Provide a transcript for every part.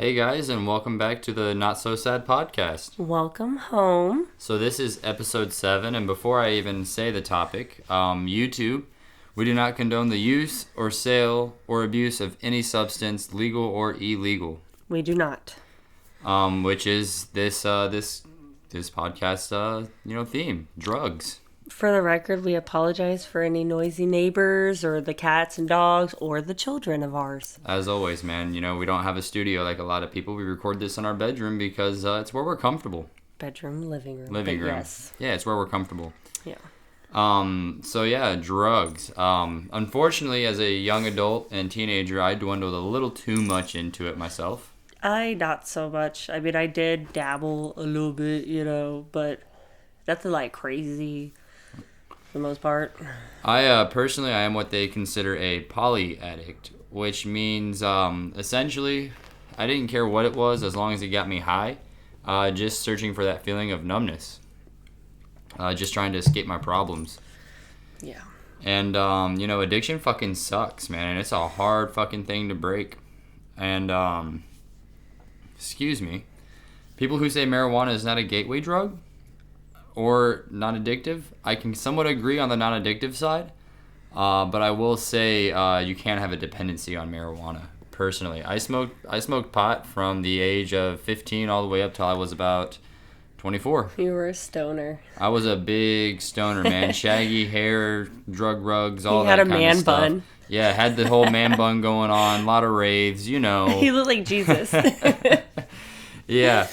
Hey guys, and welcome back to the Not So Sad podcast. Welcome home. So this is episode 7, and before I even say the topic, YouTube, we do not condone the use or sale or abuse of any substance, legal or illegal. We do not. Which is this podcast theme, drugs. For the record, we apologize for any noisy neighbors or the cats and dogs or the children of ours. As always, man, we don't have a studio like a lot of people. We record this in our bedroom because it's where we're comfortable. Bedroom, living room. Living room. Yes. Yeah, it's where we're comfortable. Yeah. So yeah, drugs. Unfortunately, as a young adult and teenager, I dwindled a little too much into it myself. Not so much. I mean, I did dabble a little bit, but nothing like crazy for the most part. I personally, I am what they consider a poly addict, which means essentially, I didn't care what it was as long as it got me high. Just searching for that feeling of numbness. Just trying to escape my problems. Yeah. And, addiction fucking sucks, man. And it's a hard fucking thing to break. And, excuse me, people who say marijuana is not a gateway drug or not addictive, I can somewhat agree on the non-addictive side. But I will say you can't have a dependency on marijuana. Personally, I smoked pot from the age of 15 all the way up till I was about 24. You were a stoner. I was a big stoner, man. Shaggy hair, drug rugs, all He that had a kind man of stuff. bun. Yeah, had the whole man bun going on, a lot of raves, He looked like Jesus. Yeah.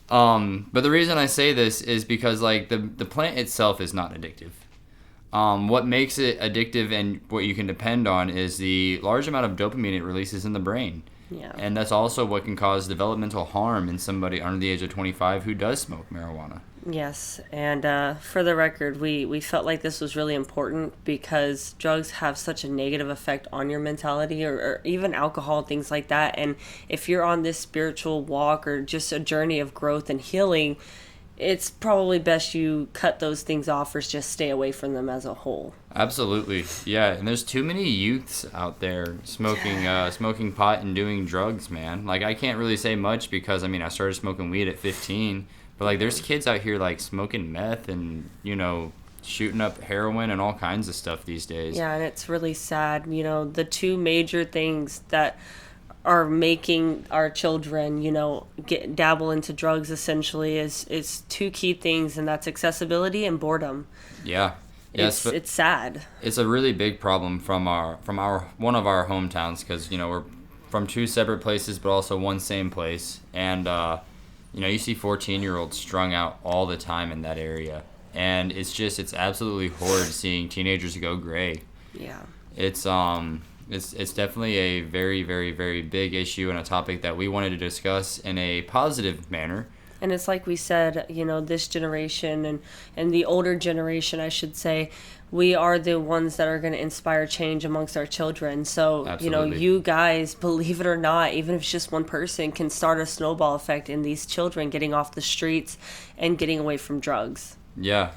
But the reason I say this is because like the plant itself is not addictive. What makes it addictive and what you can depend on is the large amount of dopamine it releases in the brain. Yeah. And that's also what can cause developmental harm in somebody under the age of 25 who does smoke marijuana. Yes, and for the record, we felt like this was really important because drugs have such a negative effect on your mentality or even alcohol, things like that. And if you're on this spiritual walk or just a journey of growth and healing, it's probably best you cut those things off or just stay away from them as a whole. Absolutely, yeah. And there's too many youths out there smoking pot and doing drugs, man. Like I can't really say much because I started smoking weed at 15, but like there's kids out here like smoking meth and shooting up heroin and all kinds of stuff these days. Yeah, and it's really sad. The two major things that are making our children, dabble into drugs essentially is two key things, and that's accessibility and boredom. Yeah. Yes, it's sad. It's a really big problem from our one of our hometowns because we're from two separate places but also one same place, and you see 14-year-olds strung out all the time in that area, and it's absolutely horrid seeing teenagers go gray. Yeah. It's definitely a very, very, very big issue and a topic that we wanted to discuss in a positive manner. And it's like we said, this generation and the older generation, I should say, we are the ones that are going to inspire change amongst our children. So, Absolutely. You guys, believe it or not, even if it's just one person, can start a snowball effect in these children getting off the streets and getting away from drugs. Yeah.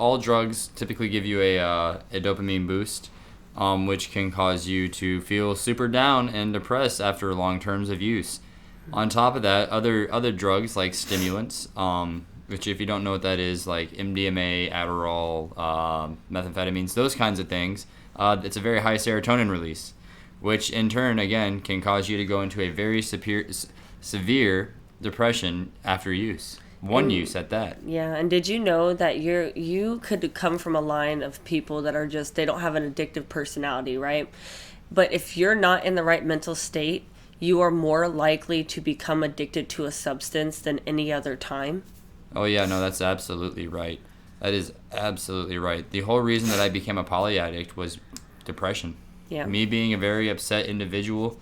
All drugs typically give you a dopamine boost. Which can cause you to feel super down and depressed after long terms of use. On top of that, other drugs like stimulants, which if you don't know what that is, like MDMA, Adderall, methamphetamines, those kinds of things, it's a very high serotonin release, which in turn, again, can cause you to go into a very severe depression after use. Use at that. Yeah, and did you know that you could come from a line of people that are just, they don't have an addictive personality, right? But if you're not in the right mental state, you are more likely to become addicted to a substance than any other time. Oh yeah, no, that's absolutely right. That is absolutely right. The whole reason that I became a poly addict was depression. Yeah. Me being a very upset individual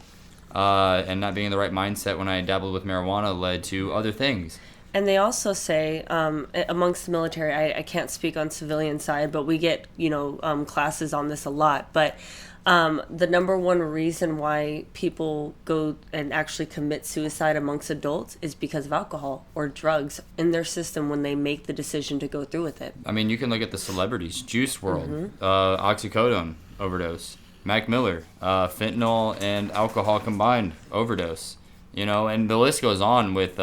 and not being in the right mindset when I dabbled with marijuana led to other things. And they also say, amongst the military, I can't speak on civilian side, but we get, classes on this a lot. But the number one reason why people go and actually commit suicide amongst adults is because of alcohol or drugs in their system when they make the decision to go through with it. You can look at the celebrities. Juice WRLD, oxycodone overdose. Mac Miller, fentanyl and alcohol combined overdose. and the list goes on with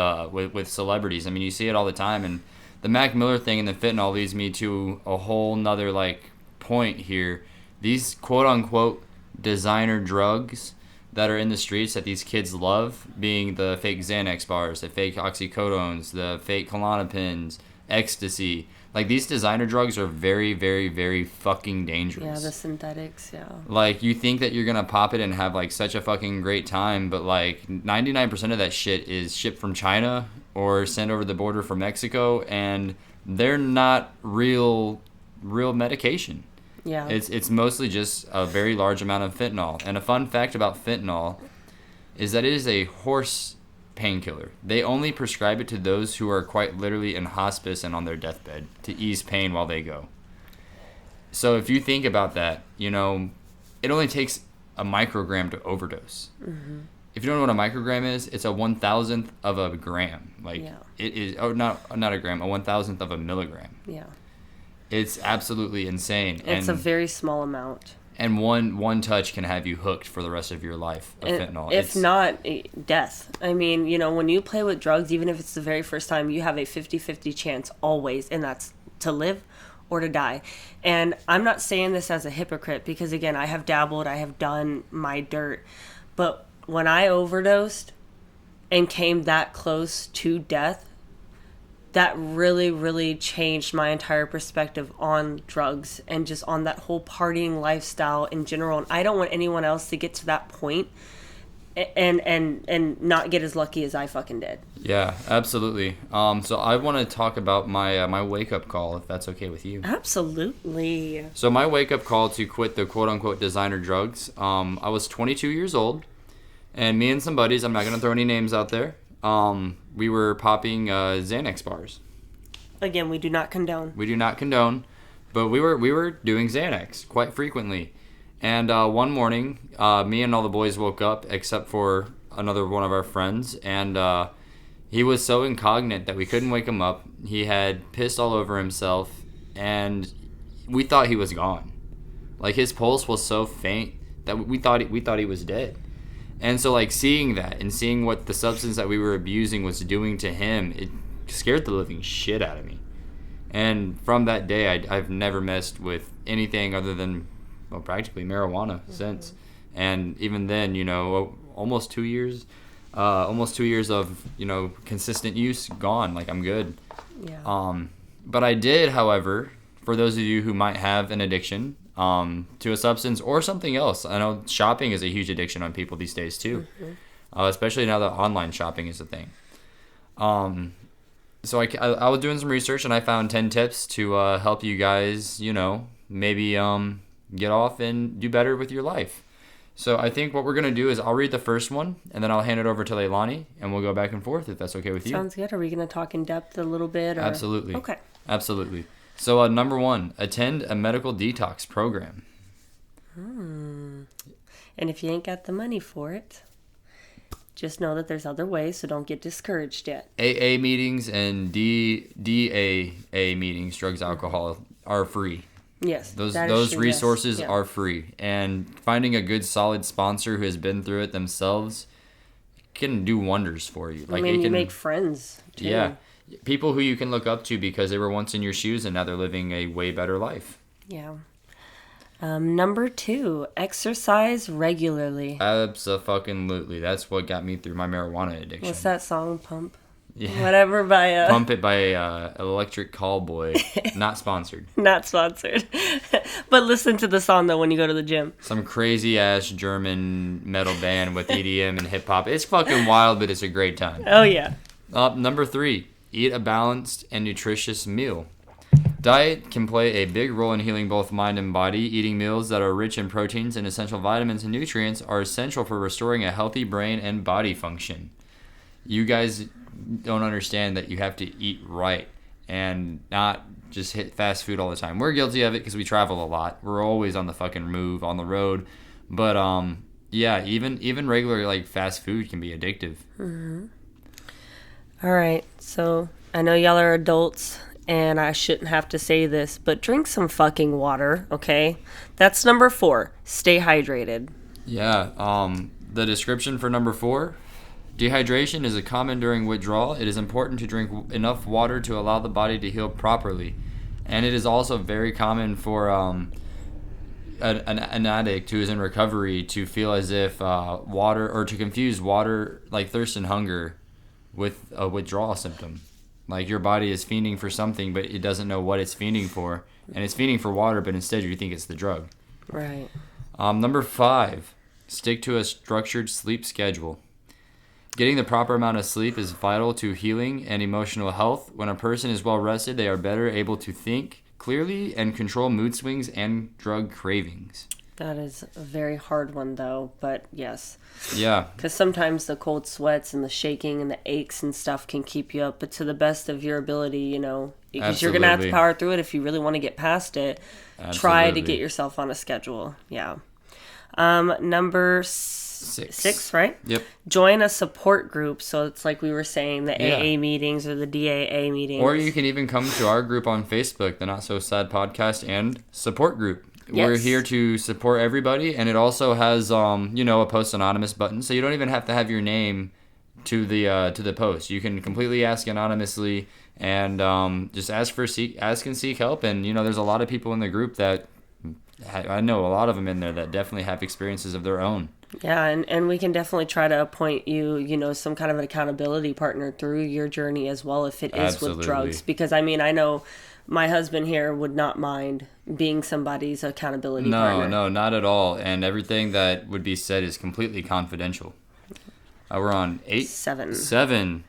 celebrities. I mean, you see it all the time, and the Mac Miller thing and the fentanyl leads me to a whole nother point here. These quote unquote designer drugs that are in the streets that these kids love, being the fake Xanax bars, the fake oxycodones, the fake Klonopins, ecstasy. Like, these designer drugs are very, very, very fucking dangerous. Yeah, the synthetics, yeah. Like, you think that you're gonna pop it and have, such a fucking great time, but, 99% of that shit is shipped from China or sent over the border from Mexico, and they're not real medication. Yeah. It's mostly just a very large amount of fentanyl. And a fun fact about fentanyl is that it is a horse painkiller. They only prescribe it to those who are quite literally in hospice and on their deathbed to ease pain while they go. So if you think about that, it only takes a microgram to overdose. Mm-hmm. If you don't know what a microgram is, it's a 1,000th of a gram. It is, not a gram, a 1,000th of a milligram. Yeah. It's absolutely insane. It's a very small amount. And one touch can have you hooked for the rest of your life of fentanyl. If not, death. I mean, when you play with drugs, even if it's the very first time, you have a 50-50 chance always, and that's to live or to die. And I'm not saying this as a hypocrite because, again, I have dabbled, I have done my dirt. But when I overdosed and came that close to death, that really, really changed my entire perspective on drugs and just on that whole partying lifestyle in general. And I don't want anyone else to get to that point and not get as lucky as I fucking did. Yeah, absolutely. So I want to talk about my wake-up call, if that's okay with you. Absolutely. So my wake-up call to quit the quote-unquote designer drugs, I was 22 years old, and me and some buddies, I'm not going to throw any names out there, we were popping Xanax bars. Again, we do not condone. We do not condone, but we were doing Xanax quite frequently. And one morning, me and all the boys woke up, except for another one of our friends, and he was so incognate that we couldn't wake him up. He had pissed all over himself, and we thought he was gone. His pulse was so faint that we thought he was dead. And so, seeing that and seeing what the substance that we were abusing was doing to him, it scared the living shit out of me. And from that day, I've never messed with anything other than, practically marijuana since. And even then, almost 2 years of, consistent use gone. I'm good. Yeah. But I did, however, for those of you who might have an addiction, to a substance or something else. I know shopping is a huge addiction on people these days too, especially now that online shopping is a thing. So I was doing some research and I found 10 tips to help you guys, maybe get off and do better with your life. So I think what we're going to do is I'll read the first one and then I'll hand it over to Leilani and we'll go back and forth if that's okay with you. Sounds good. Are we going to talk in depth a little bit? Or? Absolutely. Okay. Absolutely. So number 1, attend a medical detox program. And if you ain't got the money for it, just know that there's other ways, so don't get discouraged yet. AA meetings and DAA meetings, drugs, alcohol, are free. Yes. Those resources yes. are free. And finding a good, solid sponsor who has been through it themselves can do wonders for you. You make friends, too. Yeah. People who you can look up to because they were once in your shoes and now they're living a way better life. Yeah. Number 2, exercise regularly. Abso-fucking-lutely. That's what got me through my marijuana addiction. What's that song? Pump? Yeah. Whatever by... Pump It by Electric Callboy. Not sponsored. Not sponsored. But listen to the song, though, when you go to the gym. Some crazy-ass German metal band with EDM and hip-hop. It's fucking wild, but it's a great time. Oh, yeah. Number 3, eat a balanced and nutritious meal. Diet can play a big role in healing both mind and body. Eating meals that are rich in proteins and essential vitamins and nutrients are essential for restoring a healthy brain and body function. You guys don't understand that you have to eat right and not just hit fast food all the time. We're guilty of it because we travel a lot. We're always on the fucking move, on the road. But yeah, even regular fast food can be addictive. Mm-hmm. All right, so I know y'all are adults, and I shouldn't have to say this, but drink some fucking water, okay? That's number 4. Stay hydrated. Yeah, the description for number 4, Dehydration is a common during withdrawal. It is important to drink enough water to allow the body to heal properly. And it is also very common for an addict who is in recovery to feel as if water, or to confuse water, like thirst and hunger, with a withdrawal symptom. Like your body is fiending for something, but it doesn't know what it's fiending for. And it's fiending for water, but instead you think it's the drug. Right. Number 5, stick to a structured sleep schedule. Getting the proper amount of sleep is vital to healing and emotional health. When a person is well rested, they are better able to think clearly and control mood swings and drug cravings. That is a very hard one, though, but yes. Yeah. Because sometimes the cold sweats and the shaking and the aches and stuff can keep you up, but to the best of your ability, you know, because you're going to have to power through it if you really want to get past it. Absolutely. Try to get yourself on a schedule. Yeah. Number 6, right? Yep. Join a support group. So it's like we were saying, the AA meetings or the DAA meetings. Or you can even come to our group on Facebook, the Not So Sad Podcast and support group. Yes. We're here to support everybody, and it also has a post anonymous button, so you don't even have to have your name to the post. You can completely ask anonymously and just ask and seek help. And there's a lot of people in the group that I know a lot of them in there that definitely have experiences of their own. Yeah, and we can definitely try to appoint you, some kind of an accountability partner through your journey as well if it is with drugs. Because, I know my husband here would not mind being somebody's accountability partner. No, not at all. And everything that would be said is completely confidential. We're on 8? 7.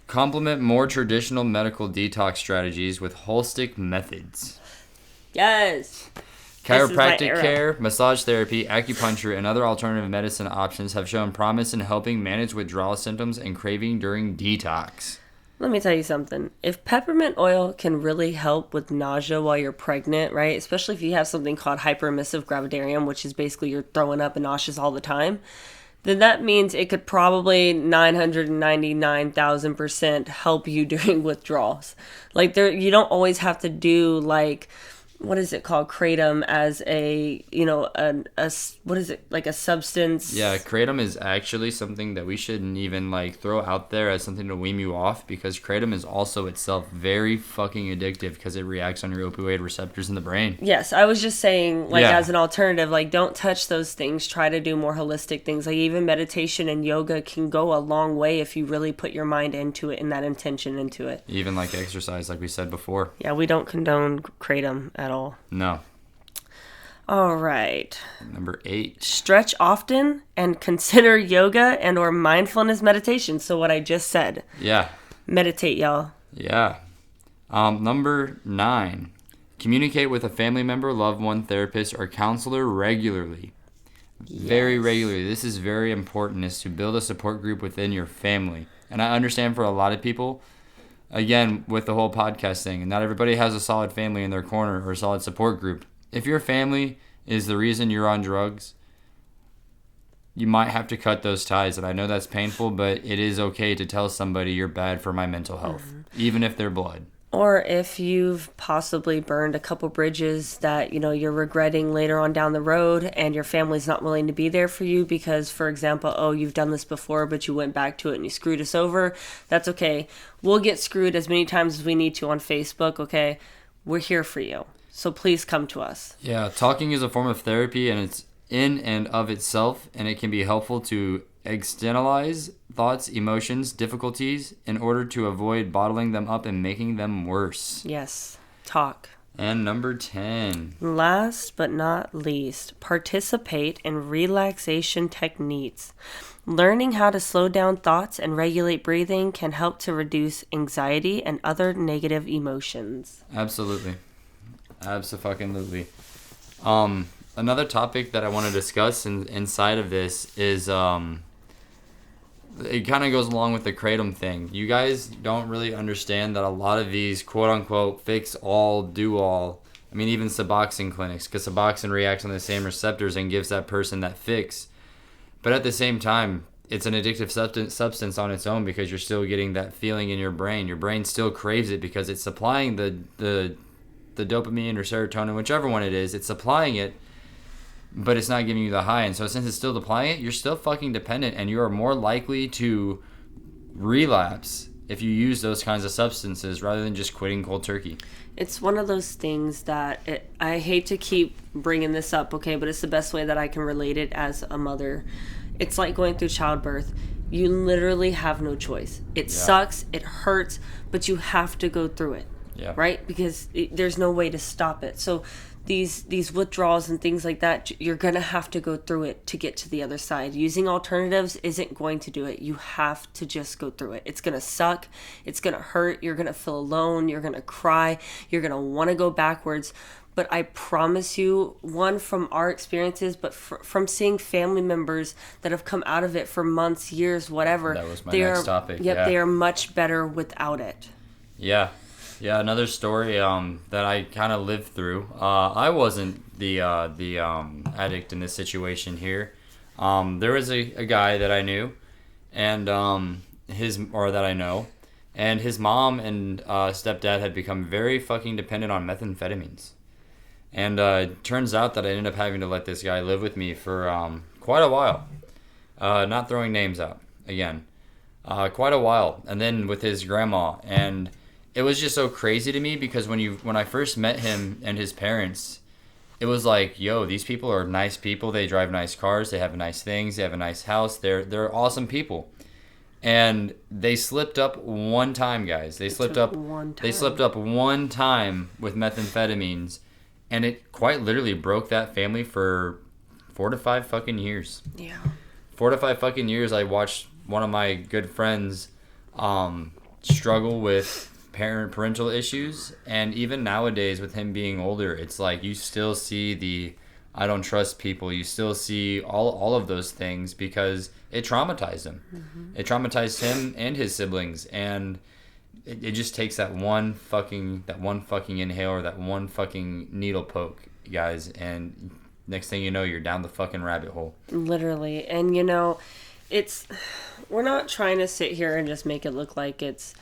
Complement more traditional medical detox strategies with holistic methods. Yes. Chiropractic care, massage therapy, acupuncture, and other alternative medicine options have shown promise in helping manage withdrawal symptoms and craving during detox. Let me tell you something. If peppermint oil can really help with nausea while you're pregnant, right? Especially if you have something called hyperemissive gravidarium, which is basically you're throwing up and nauseous all the time, then that means it could probably 999,000% help you during withdrawals. Like you don't always have to do what is it called? Kratom as a what is it? Like a substance? Yeah, Kratom is actually something that we shouldn't even throw out there as something to wean you off, because Kratom is also itself very fucking addictive because it reacts on your opioid receptors in the brain. Yes, I was just saying as an alternative, don't touch those things. Try to do more holistic things. Like even meditation and yoga can go a long way if you really put your mind into it and that intention into it. Even exercise, like we said before. Yeah, we don't condone Kratom at all. No. All right. Number 8. Stretch often and consider yoga and or mindfulness meditation. So what I just said. Yeah. Meditate, y'all. Yeah. Number 9. Communicate with a family member, loved one, therapist, or counselor regularly. Yes. Very regularly. This is very important, is to build a support group within your family. And I understand for a lot of people, again, with the whole podcast thing, not everybody has a solid family in their corner or a solid support group. If your family is the reason you're on drugs, you might have to cut those ties. And I know that's painful, but it is okay to tell somebody you're bad for my mental health, even if they're blood. Or if you've possibly burned a couple bridges that, you're regretting later on down the road and your family's not willing to be there for you because, for example, you've done this before, but you went back to it and you screwed us over. That's okay. We'll get screwed as many times as we need to on Facebook, okay? We're here for you. So please come to us. Yeah, talking is a form of therapy, and it's in and of itself, and it can be helpful to externalize thoughts, emotions, difficulties in order to avoid bottling them up and making them worse. Yes, talk. And number 10. Last but not least, participate in relaxation techniques. Learning how to slow down thoughts and regulate breathing can help to reduce anxiety and other negative emotions. Absolutely. Abso-fucking-lutely. Another topic that I want to discuss inside of this is it kind of goes along with the Kratom thing. You guys don't really understand that a lot of these quote-unquote fix-all, do-all, even Suboxone clinics, because Suboxone reacts on the same receptors and gives that person that fix. But at the same time, it's an addictive substance on its own because you're still getting that feeling in your brain. Your brain still craves it because it's supplying the dopamine or serotonin, whichever one it is. It's supplying it but it's not giving you the high. And so since it's still applying it, you're still fucking dependent, and you are more likely to relapse if you use those kinds of substances rather than just quitting cold turkey. It's one of those things that I hate to keep bringing this up, okay, but it's the best way that I can relate it as a mother. It's like going through childbirth. You literally have no choice. It sucks, it hurts, but you have to go through it, right? Because there's no way to stop it. So these withdrawals and things like that, you're going to have to go through it to get to the other side. Using alternatives isn't going to do it. You have to just go through it. It's going to suck. It's going to hurt. You're going to feel alone. You're going to cry. You're going to want to go backwards. But I promise you, one, from our experiences, but from seeing family members that have come out of it for months, years, whatever. That was my next topic. Yep, they are much better without it. Yeah. Yeah, another story that I kind of lived through. I wasn't the addict in this situation here. There was a guy that I knew, and that I know, and his mom and stepdad had become very fucking dependent on methamphetamines. And it turns out that I ended up having to let this guy live with me for quite a while. Not throwing names out again. Quite a while, and then with his grandma. And it was just so crazy to me because when I first met him and his parents, it was like, yo, these people are nice people. They drive nice cars. They have nice things. They have a nice house. They're awesome people. And they slipped up one time, guys. They slipped up one time with methamphetamines, and it quite literally broke that family for 4 to 5 fucking years. Yeah. 4 to 5 fucking years. I watched one of my good friends struggle with parental issues, and even nowadays with him being older, it's like you still see the I don't trust people. You still see all of those things because it traumatized him. Mm-hmm. It traumatized him and his siblings, and it just takes that one fucking inhaler, that one fucking needle poke, guys, and next thing you know, you're down the fucking rabbit hole. Literally. And we're not trying to sit here and just make it look like it's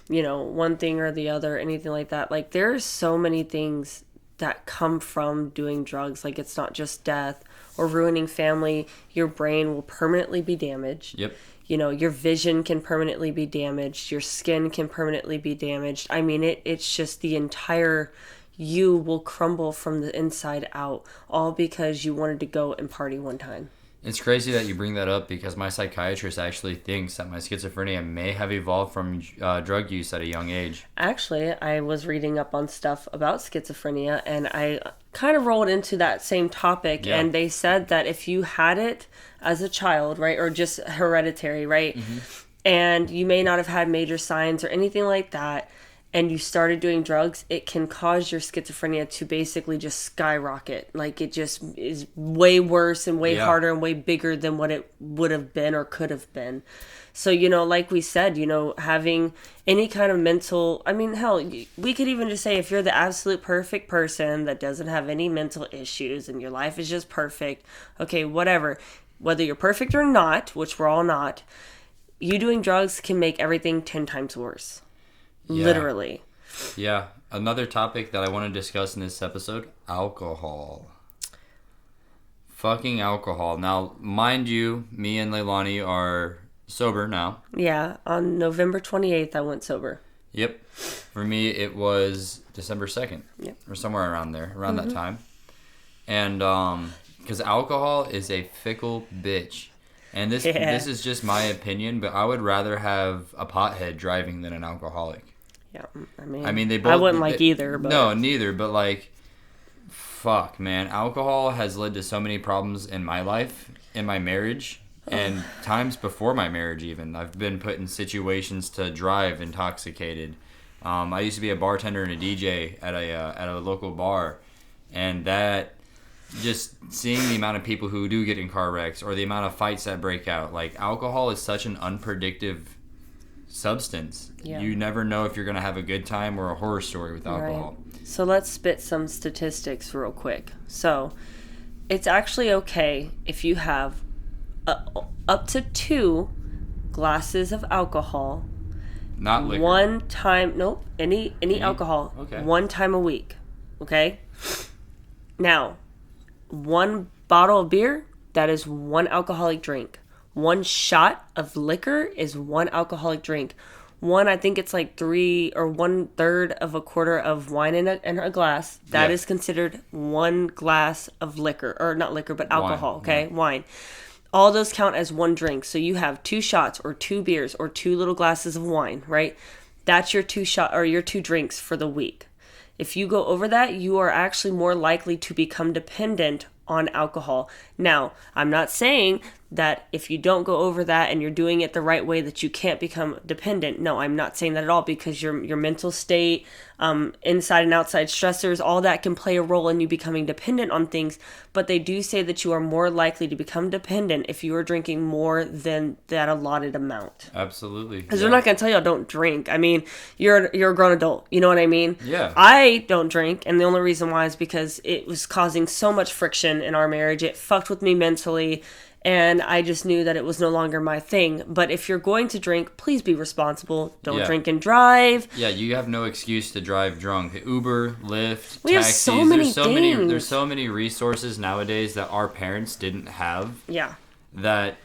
one thing or the other, anything like that. Like, there's so many things that come from doing drugs. Like, it's not just death or ruining family. Your brain will permanently be damaged. Yep. Your vision can permanently be damaged. Your skin can permanently be damaged. I mean, it's just the entire you will crumble from the inside out, all because you wanted to go and party one time. It's crazy that you bring that up because my psychiatrist actually thinks that my schizophrenia may have evolved from drug use at a young age. Actually, I was reading up on stuff about schizophrenia, and I kind of rolled into that same topic, and they said that if you had it as a child, right, or just hereditary, right, mm-hmm. and you may not have had major signs or anything like that, and you started doing drugs, it can cause your schizophrenia to basically just skyrocket. Like, it just is way worse and way harder and way bigger than what it would have been or could have been. So, like we said, having any kind of mental, I mean, hell, we could even just say if you're the absolute perfect person that doesn't have any mental issues and your life is just perfect, okay, whatever. Whether you're perfect or not, which we're all not, you doing drugs can make everything 10 times worse. Yeah. Literally. Yeah. Another topic that I want to discuss in this episode, alcohol. Fucking alcohol. Now, mind you, me and Leilani are sober now. Yeah. On November 28th, I went sober. Yep. For me, it was December 2nd. Yep. Or somewhere around there, around that time. And because alcohol is a fickle bitch. And this is just my opinion, but I would rather have a pothead driving than an alcoholic. Yeah, I mean, they both. I wouldn't like either. But... No, neither. But like, fuck, man, alcohol has led to so many problems in my life, in my marriage, and times before my marriage. Even I've been put in situations to drive intoxicated. I used to be a bartender and a DJ at a local bar, and that. Just seeing the amount of people who do get in car wrecks or the amount of fights that break out. Like, alcohol is such an unpredictable substance. Yeah. You never know if you're going to have a good time or a horror story with alcohol. Right. So let's spit some statistics real quick. So it's actually okay if you have up to 2 glasses of alcohol. Not liquor. One time, nope, any alcohol. Okay. One time a week. Okay? Now, 1 bottle of beer, that is one alcoholic drink. One shot of liquor is one alcoholic drink. One, I think it's like 1/3 of a quarter of wine in a glass. That is considered one glass of liquor, or not liquor, but alcohol. Wine. All those count as one drink. So you have 2 shots or 2 beers or 2 little glasses of wine, right? That's your 2 drinks for the week. If you go over that, you are actually more likely to become dependent on alcohol. Now, I'm not saying that if you don't go over that and you're doing it the right way that you can't become dependent. No, I'm not saying that at all, because your mental state, inside and outside stressors, all that can play a role in you becoming dependent on things. But they do say that you are more likely to become dependent if you are drinking more than that allotted amount. Absolutely. Because they're not going to tell you, don't drink. I mean, you're a grown adult. You know what I mean? Yeah. I don't drink, and the only reason why is because it was causing so much friction in our marriage. It fucked with me mentally. And I just knew that it was no longer my thing. But if you're going to drink, please be responsible. Don't drink and drive. Yeah, you have no excuse to drive drunk. Uber, Lyft, we taxis. Have so many things. There's so many resources nowadays that our parents didn't have. Yeah. That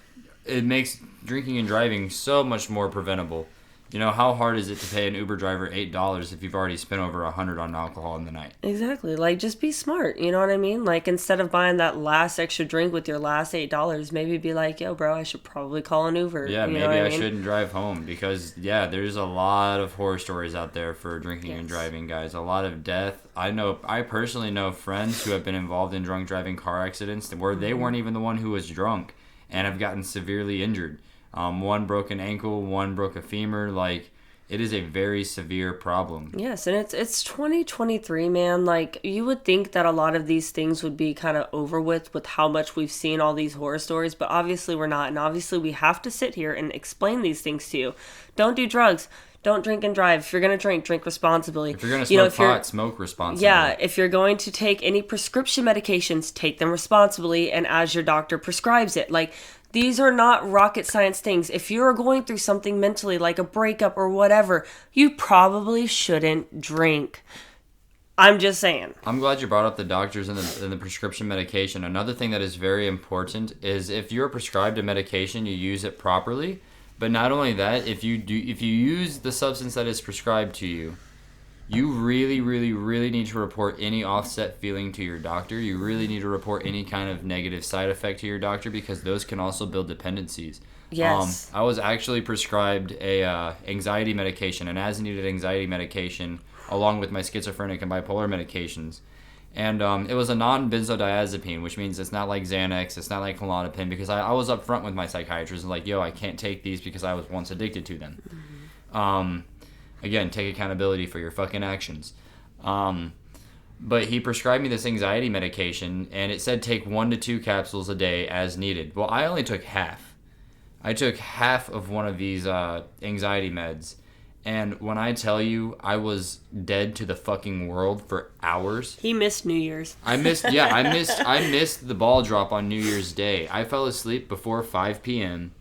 it makes drinking and driving so much more preventable. You know, how hard is it to pay an Uber driver $8 if you've already spent over $100 on alcohol in the night? Exactly. Like, just be smart. You know what I mean? Like, instead of buying that last extra drink with your last $8, maybe be like, yo, bro, I should probably call an Uber. Yeah, you maybe know what I mean? shouldn't drive home because, there's a lot of horror stories out there for drinking and driving, guys. A lot of death. I personally know friends who have been involved in drunk driving car accidents where they weren't even the one who was drunk and have gotten severely injured. One broke an ankle, one broke a femur, like... It is a very severe problem. Yes, and it's 2023, man. Like, you would think that a lot of these things would be kind of over with how much we've seen all these horror stories, but obviously we're not. And obviously we have to sit here and explain these things to you. Don't do drugs. Don't drink and drive. If you're going to drink responsibly. If you're going to smoke pot, smoke responsibly. Yeah, if you're going to take any prescription medications, take them responsibly and as your doctor prescribes it. Like, these are not rocket science things. If you're going through something mentally, like a breakup or whatever, you probably shouldn't drink. I'm just saying. I'm glad you brought up the doctors and the prescription medication. Another thing that is very important is if you're prescribed a medication, you use it properly. But not only that, if you use the substance that is prescribed to you, you really, really, really need to report any offset feeling to your doctor. You really need to report any kind of negative side effect to your doctor because those can also build dependencies. Yes. I was actually prescribed a anxiety medication, an as-needed anxiety medication, along with my schizophrenic and bipolar medications. And it was a non-benzodiazepine, which means it's not like Xanax, it's not like Klonopin, because I was up front with my psychiatrist and like, yo, I can't take these because I was once addicted to them. Mm-hmm. Again, take accountability for your fucking actions. But he prescribed me this anxiety medication, and it said take 1 to 2 capsules a day as needed. Well, I only took half. I took half of one of these anxiety meds. And when I tell you I was dead to the fucking world for hours. He missed New Year's. I missed the ball drop on New Year's Day. I fell asleep before 5 p.m.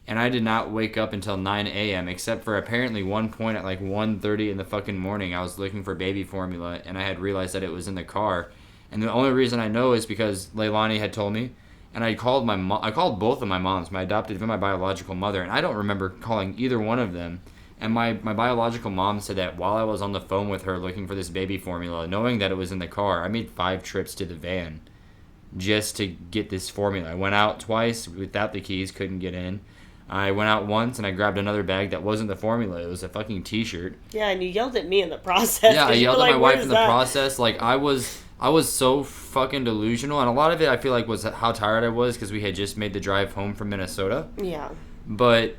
and I did not wake up until 9 a.m. except for apparently one point at like 1:30 in the fucking morning. I was looking for baby formula and I had realized that it was in the car. And the only reason I know is because Leilani had told me. And I called my mom. I called both of my moms, my adopted and my biological mother, and I don't remember calling either one of them. And my biological mom said that while I was on the phone with her looking for this baby formula, knowing that it was in the car, I made 5 trips to the van just to get this formula. I went out twice without the keys, couldn't get in. I went out once and I grabbed another bag that wasn't the formula. It was a fucking t-shirt. Yeah, and you yelled at me in the process. Yeah, I yelled at my wife in the process. Like, I was so fucking delusional. And a lot of it I feel like was how tired I was because we had just made the drive home from Minnesota. Yeah. But...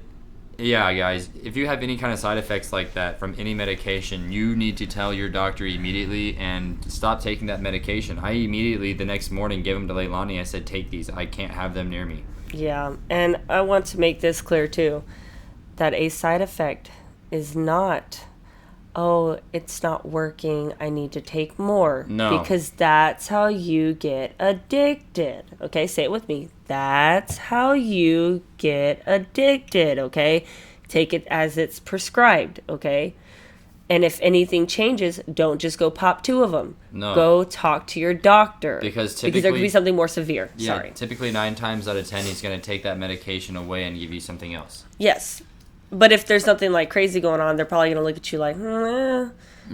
yeah, guys, if you have any kind of side effects like that from any medication, you need to tell your doctor immediately and stop taking that medication. I immediately, the next morning, gave them to Leilani. I said, take these. I can't have them near me. Yeah, and I want to make this clear, too, that a side effect is not, oh, it's not working, I need to take more. No. Because that's how you get addicted. Okay, say it with me. That's how you get addicted, okay? Take it as it's prescribed, okay? And if anything changes, don't just go pop 2 of them. No. Go talk to your doctor. Because there could be something more severe. Yeah, Sorry. typically 9 times out of 10, he's going to take that medication away and give you something else. Yes. But if there's something like crazy going on, they're probably going to look at you like,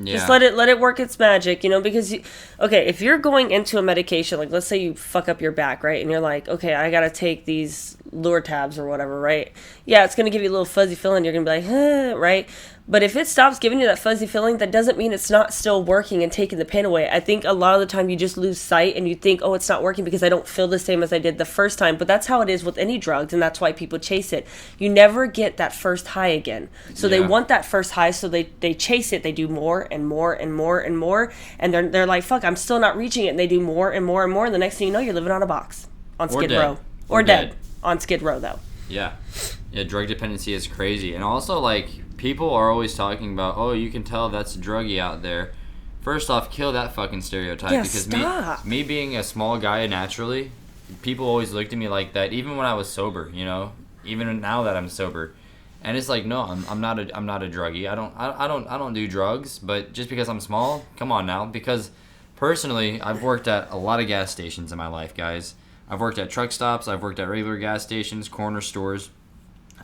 just let it work its magic, because if you're going into a medication, like let's say you fuck up your back, right? And you're like, okay, I got to take these lure tabs or whatever, right? Yeah, it's going to give you a little fuzzy feeling. You're going to be like, right? But if it stops giving you that fuzzy feeling, that doesn't mean it's not still working and taking the pain away. I think a lot of the time you just lose sight and you think, oh, it's not working because I don't feel the same as I did the first time. But that's how it is with any drugs, and that's why people chase it. You never get that first high again. So they want that first high, so they chase it. They do more and more and more and more. And they're like, fuck, I'm still not reaching it. And they do more and more and more. And the next thing you know, you're living on a box on Skid Row. Or dead. On Skid Row, though. Yeah. Yeah, drug dependency is crazy. And also, like, people are always talking about, oh, you can tell that's a druggie out there. First off, kill that fucking stereotype. Yeah, because stop. me being a small guy naturally, people always looked at me like that, even when I was sober, even now that I'm sober. And it's like, no, I'm not a druggie. I don't do drugs, but just because I'm small, come on now. Because personally, I've worked at a lot of gas stations in my life, guys. I've worked at truck stops, I've worked at regular gas stations, corner stores.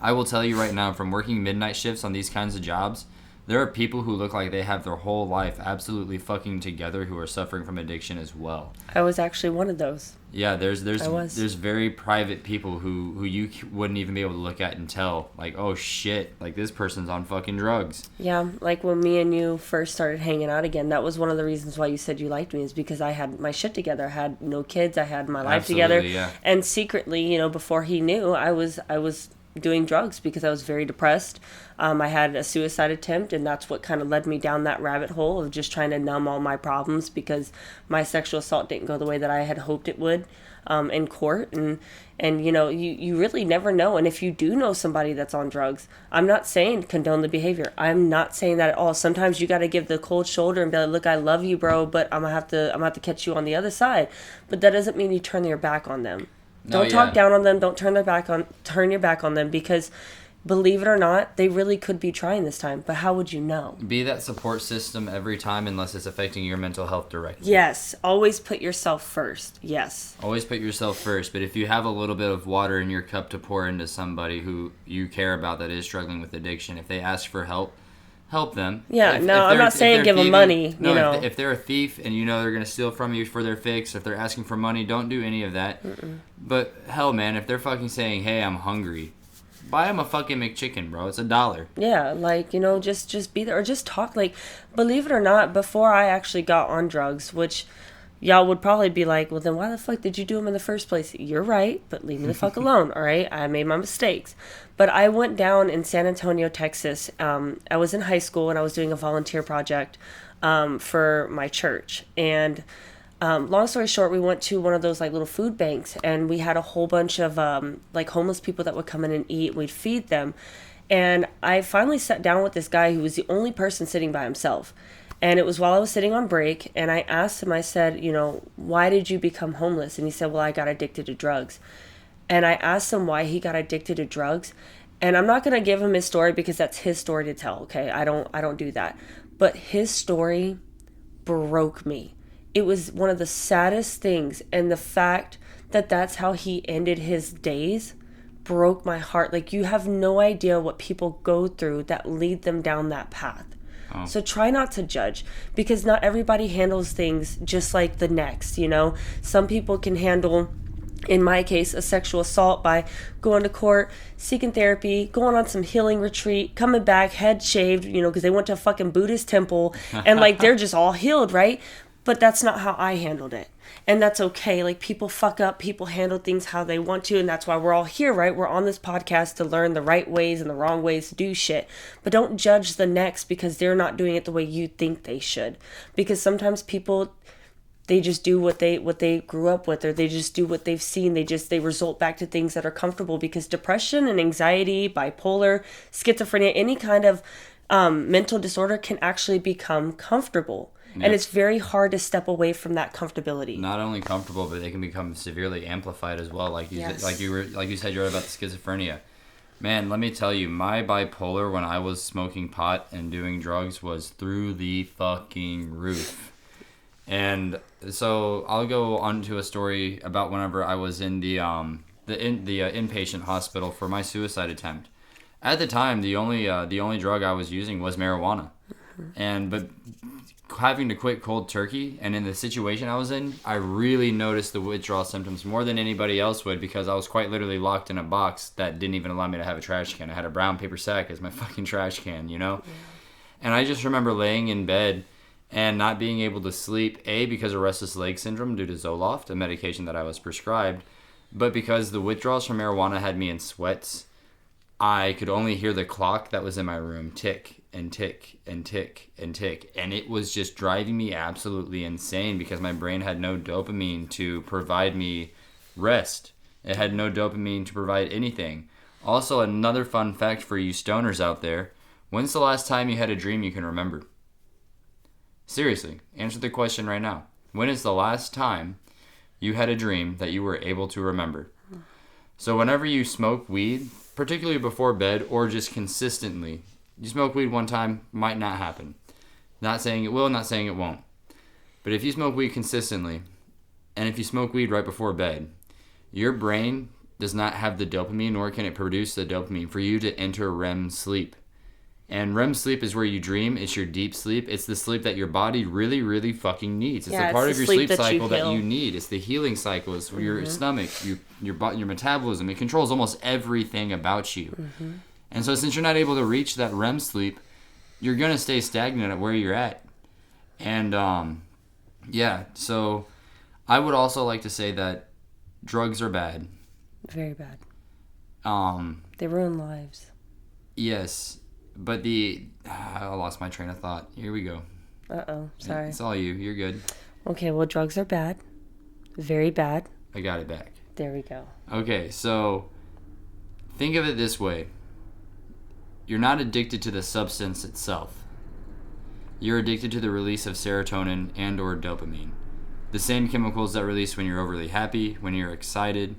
I will tell you right now, from working midnight shifts on these kinds of jobs, there are people who look like they have their whole life absolutely fucking together who are suffering from addiction as well. I was actually one of those. Yeah, there's very private people who you wouldn't even be able to look at and tell, like, oh shit, like this person's on fucking drugs. Yeah, like when me and you first started hanging out again, that was one of the reasons why you said you liked me, is because I had my shit together. I had no kids, I had my life together. Yeah. And secretly, before he knew, I was doing drugs because I was very depressed. I had a suicide attempt, and that's what kind of led me down that rabbit hole of just trying to numb all my problems because my sexual assault didn't go the way that I had hoped it would in court. And you really never know. And if you do know somebody that's on drugs, I'm not saying condone the behavior. I'm not saying that at all. Sometimes you got to give the cold shoulder and be like, look, I love you, bro, but I'm gonna have to catch you on the other side. But that doesn't mean you turn your back on them. Don't talk down on them. Don't turn your back on them, because believe it or not, they really could be trying this time. But how would you know? Be that support system every time, unless it's affecting your mental health directly. Yes. Always put yourself first. Yes. Always put yourself first. But if you have a little bit of water in your cup to pour into somebody who you care about that is struggling with addiction, if they ask for help them. Yeah, I'm not saying give them money. If they're a thief and they're going to steal from you for their fix, if they're asking for money, don't do any of that. But hell, man, if they're fucking saying, hey, I'm hungry, buy them a fucking McChicken, bro. It's $1. Yeah, like, just be there, or just talk. Like, believe it or not, before I actually got on drugs, which y'all would probably be like, well, then why the fuck did you do them in the first place? You're right, but leave me the fuck alone, all right? I made my mistakes. But I went down in San Antonio, Texas. I was in high school, and I was doing a volunteer project for my church. And long story short, we went to one of those like little food banks, and we had a whole bunch of like homeless people that would come in and eat. We'd feed them. And I finally sat down with this guy who was the only person sitting by himself. And it was while I was sitting on break, and I asked him, I said, why did you become homeless? And he said, well, I got addicted to drugs. And I asked him why he got addicted to drugs. And I'm not going to give him his story because that's his story to tell, okay? I don't do that. But his story broke me. It was one of the saddest things, and the fact that that's how he ended his days broke my heart. Like, you have no idea what people go through that lead them down that path. Oh. So try not to judge, because not everybody handles things just like the next, Some people can handle, in my case, a sexual assault by going to court, seeking therapy, going on some healing retreat, coming back, head shaved, because they went to a fucking Buddhist temple, and like they're just all healed, right? But that's not how I handled it. And that's okay. Like, people fuck up, people handle things how they want to, and that's why we're all here, right? We're on this podcast to learn the right ways and the wrong ways to do shit. But don't judge the next because they're not doing it the way you think they should. Because sometimes people, they just do what they grew up with, or they just do what they've seen. They result back to things that are comfortable, because depression and anxiety, bipolar, schizophrenia, any kind of mental disorder can actually become comfortable. Yep. And it's very hard to step away from that comfortability. Not only comfortable, but they can become severely amplified as well. Like you said, you're right about the schizophrenia. Man, let me tell you, my bipolar when I was smoking pot and doing drugs was through the fucking roof. And so I'll go on to a story about whenever I was in the inpatient hospital for my suicide attempt. At the time, the only drug I was using was marijuana, but having to quit cold turkey, and in the situation I was in, I really noticed the withdrawal symptoms more than anybody else would, because I was quite literally locked in a box that didn't even allow me to have a trash can. I had a brown paper sack as my fucking trash can, you know? Yeah. And I just remember laying in bed and not being able to sleep, A, because of restless leg syndrome due to Zoloft, a medication that I was prescribed, but because the withdrawals from marijuana had me in sweats. I could only hear the clock that was in my room tick and tick and tick and tick. And it was just driving me absolutely insane because my brain had no dopamine to provide me rest. It had no dopamine to provide anything. Also, another fun fact for you stoners out there. When's the last time you had a dream you can remember? Seriously, answer the question right now. When is the last time you had a dream that you were able to remember? So whenever you smoke weed, particularly before bed or just consistently, you smoke weed one time, might not happen. Not saying it will, not saying it won't. But if you smoke weed consistently, and if you smoke weed right before bed, your brain does not have the dopamine, nor can it produce the dopamine for you to enter REM sleep. And REM sleep is where you dream. It's your deep sleep. It's the sleep that your body really, really fucking needs. It's the part of your sleep cycle that you need. It's the healing cycle. It's for your stomach, your metabolism. It controls almost everything about you. Mm-hmm. And so since you're not able to reach that REM sleep, you're going to stay stagnant at where you're at. And, so I would also like to say that drugs are bad. Very bad. They ruin lives. Yes. But I lost my train of thought. Here we go. Uh-oh. Sorry. It's all you. You're good. Okay, well, drugs are bad. Very bad. I got it back. There we go. Okay, so think of it this way. You're not addicted to the substance itself. You're addicted to the release of serotonin and or dopamine. The same chemicals that release when you're overly happy, when you're excited.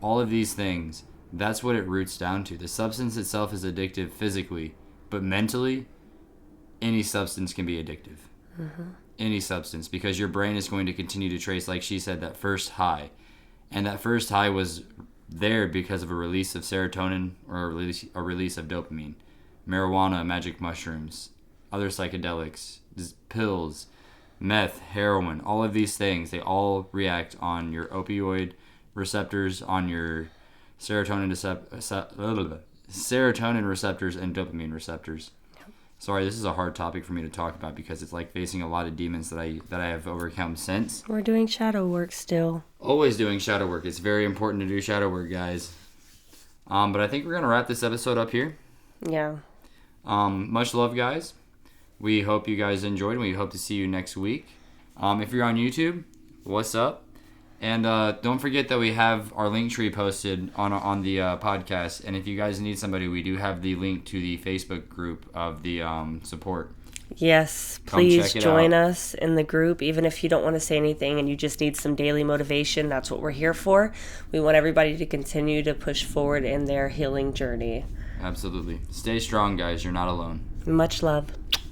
All of these things. That's what it roots down to. The substance itself is addictive physically, but mentally, any substance can be addictive. Mm-hmm. Any substance, because your brain is going to continue to trace, like she said, that first high. And that first high was there because of a release of serotonin or a release of dopamine. Marijuana, magic mushrooms, other psychedelics, pills, meth, heroin, all of these things, they all react on your opioid receptors, on your serotonin receptors and dopamine receptors. Yep. Sorry, this is a hard topic for me to talk about because it's like facing a lot of demons that I have overcome since. We're doing shadow work still. Always doing shadow work. It's very important to do shadow work, guys. But I think we're gonna wrap this episode up here. Yeah. Much love, guys. We hope you guys enjoyed, and we hope to see you next week. If you're on YouTube, what's up? And don't forget that we have our link tree posted on the podcast. And if you guys need somebody, we do have the link to the Facebook group of the support. Yes, please join us in the group. Even if you don't want to say anything and you just need some daily motivation, that's what we're here for. We want everybody to continue to push forward in their healing journey. Absolutely. Stay strong, guys. You're not alone. Much love.